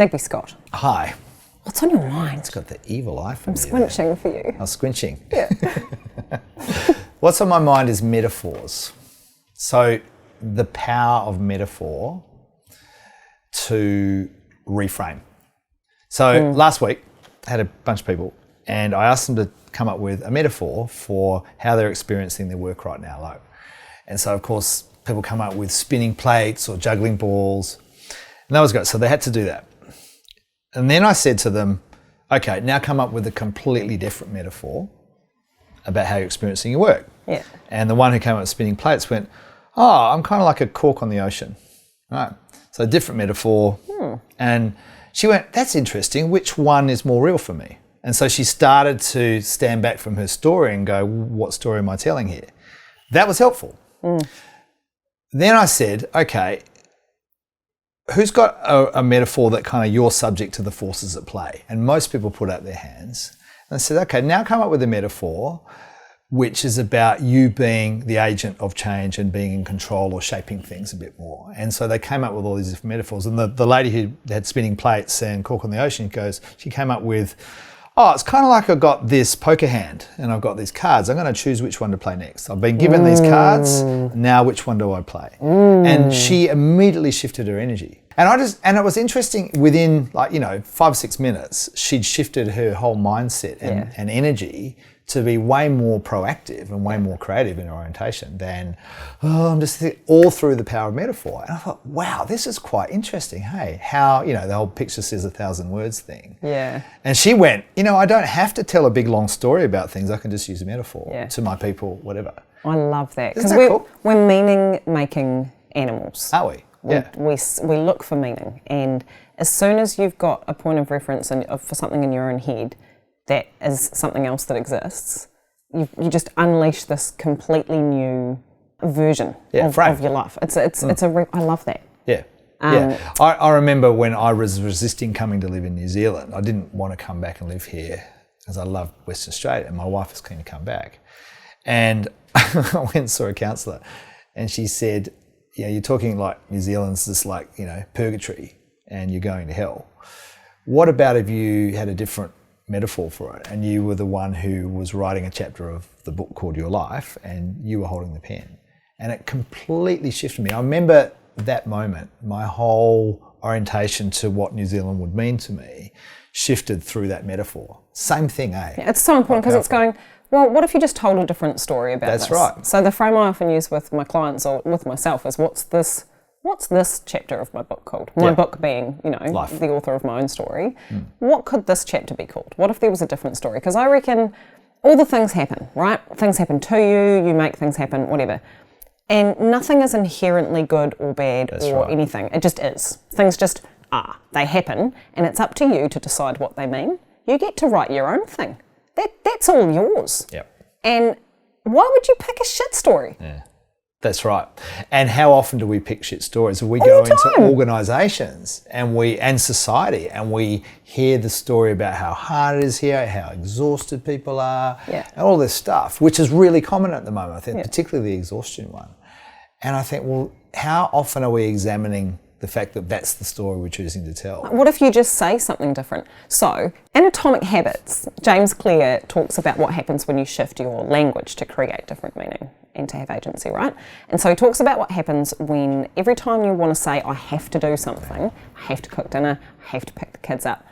Digby Scott, Hi. what's on your mind? It's got the evil eye for I'm me. squinching for you. I'm squinching. Yeah. What's on my mind is metaphors. So the power of metaphor to reframe. So last week, I had a bunch of people and I asked them to come up with a metaphor for how they're experiencing their work right now. Like, and so, of course, people come up with spinning plates or juggling balls. And that was good. So they had to do that. And then I said to them, okay, now come up with a completely different metaphor about how you're experiencing your work. Yeah. And the one who came up with spinning plates went, oh, I'm kind of like a cork on the ocean. Right. So a different metaphor. And she went, that's interesting. Which one is more real for me? And so she started to stand back from her story and go, what story am I telling here? That was helpful. Then I said, okay, who's got a metaphor that kind of you're subject to the forces at play? And most people put out their hands. And I said, okay, now come up with a metaphor which is about you being the agent of change and being in control or shaping things a bit more. And so they came up with all these different metaphors. And the lady who had spinning plates and cork on the ocean she came up with, oh, it's kind of like I've got this poker hand and I've got these cards. I'm going to choose which one to play next. I've been given these cards. Now which one do I play? And she immediately shifted her energy. And it was interesting within 5 or 6 minutes, she'd shifted her whole mindset and energy to be way more proactive and way more creative in her orientation than, I'm just all through the power of metaphor. And I thought, wow, this is quite interesting. Hey, how, the whole picture says 1,000 words thing. Yeah. And she went, I don't have to tell a big long story about things. I can just use a metaphor to my people, whatever. I love that. Isn't that cool? We're meaning-making animals. Are we? Yeah. We look for meaning. And as soon as you've got a point of reference for something in your own head, that is something else that exists, you just unleash this completely new version of your life. I love that. Yeah. I remember when I was resisting coming to live in New Zealand, I didn't want to come back and live here because I loved Western Australia and my wife was keen to come back. And I went and saw a counsellor and she said, you're talking like New Zealand's just like, purgatory and you're going to hell. What about if you had a different metaphor for it and you were the one who was writing a chapter of the book called Your Life and you were holding the pen? And it completely shifted me. I remember that moment, my whole orientation to what New Zealand would mean to me shifted through that metaphor. Same thing, eh? Yeah, it's so important because it's going, well, what if you just told a different story about this? That's right. So the frame I often use with my clients or with myself is, what's this chapter of my book called? My book being, Life. the author of my own story. What could this chapter be called? What if there was a different story? Because I reckon all the things happen, right? Things happen to you, you make things happen, whatever. And nothing is inherently good or bad anything. It just is. Things just are. They happen, and it's up to you to decide what they mean. You get to write your own thing. That's all yours. Yep. And why would you pick a shit story? Yeah. That's right. And how often do we pick shit stories? We go into organisations and society and we hear the story about how hard it is here, how exhausted people are, and all this stuff, which is really common at the moment, I think, particularly the exhaustion one. And I think, well, how often are we examining the fact that that's the story we're choosing to tell? What if you just say something different? So, in Atomic Habits, James Clear talks about what happens when you shift your language to create different meaning and to have agency, right? And so he talks about what happens when every time you want to say, I have to do something, I have to cook dinner, I have to pick the kids up,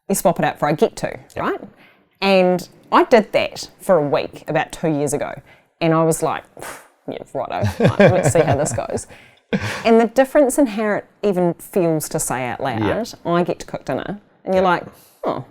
you swap it out for I get to, right? And I did that for a week about 2 years ago. And I was like, yeah, righto, right, let's see how this goes. And the difference in how it even feels to say out loud, I get to cook dinner, and you're like, oh,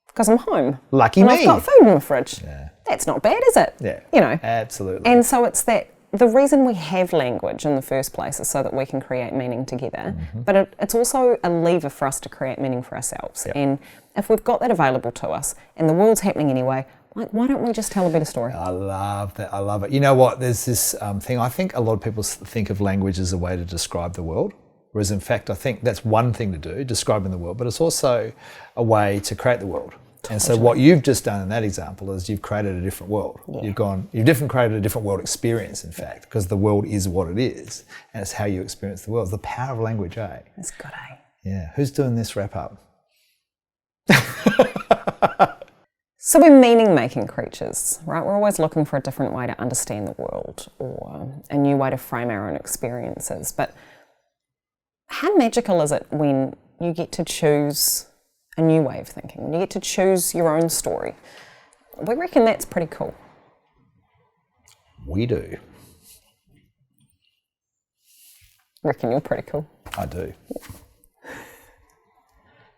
because I'm home. Lucky me. I've got food in the fridge. Yeah. That's not bad, is it? Yeah. Absolutely. And so it's that the reason we have language in the first place is so that we can create meaning together, but it's also a lever for us to create meaning for ourselves. And if we've got that available to us, and the world's happening anyway, like, why don't we just tell a better story? I love that. I love it. You know what? There's this thing. I think a lot of people think of language as a way to describe the world, whereas in fact, I think that's one thing to do, describing the world, but it's also a way to create the world. Totally. And so what you've just done in that example is you've created a different world. You've created a different world experience, in fact, because the world is what it is, and it's how you experience the world. It's the power of language, eh? It's good, eh? Yeah, who's doing this wrap up? So we're meaning-making creatures, right? We're always looking for a different way to understand the world or a new way to frame our own experiences. But how magical is it when you get to choose a new way of thinking, when you get to choose your own story? We reckon that's pretty cool. We do. Reckon you're pretty cool. I do.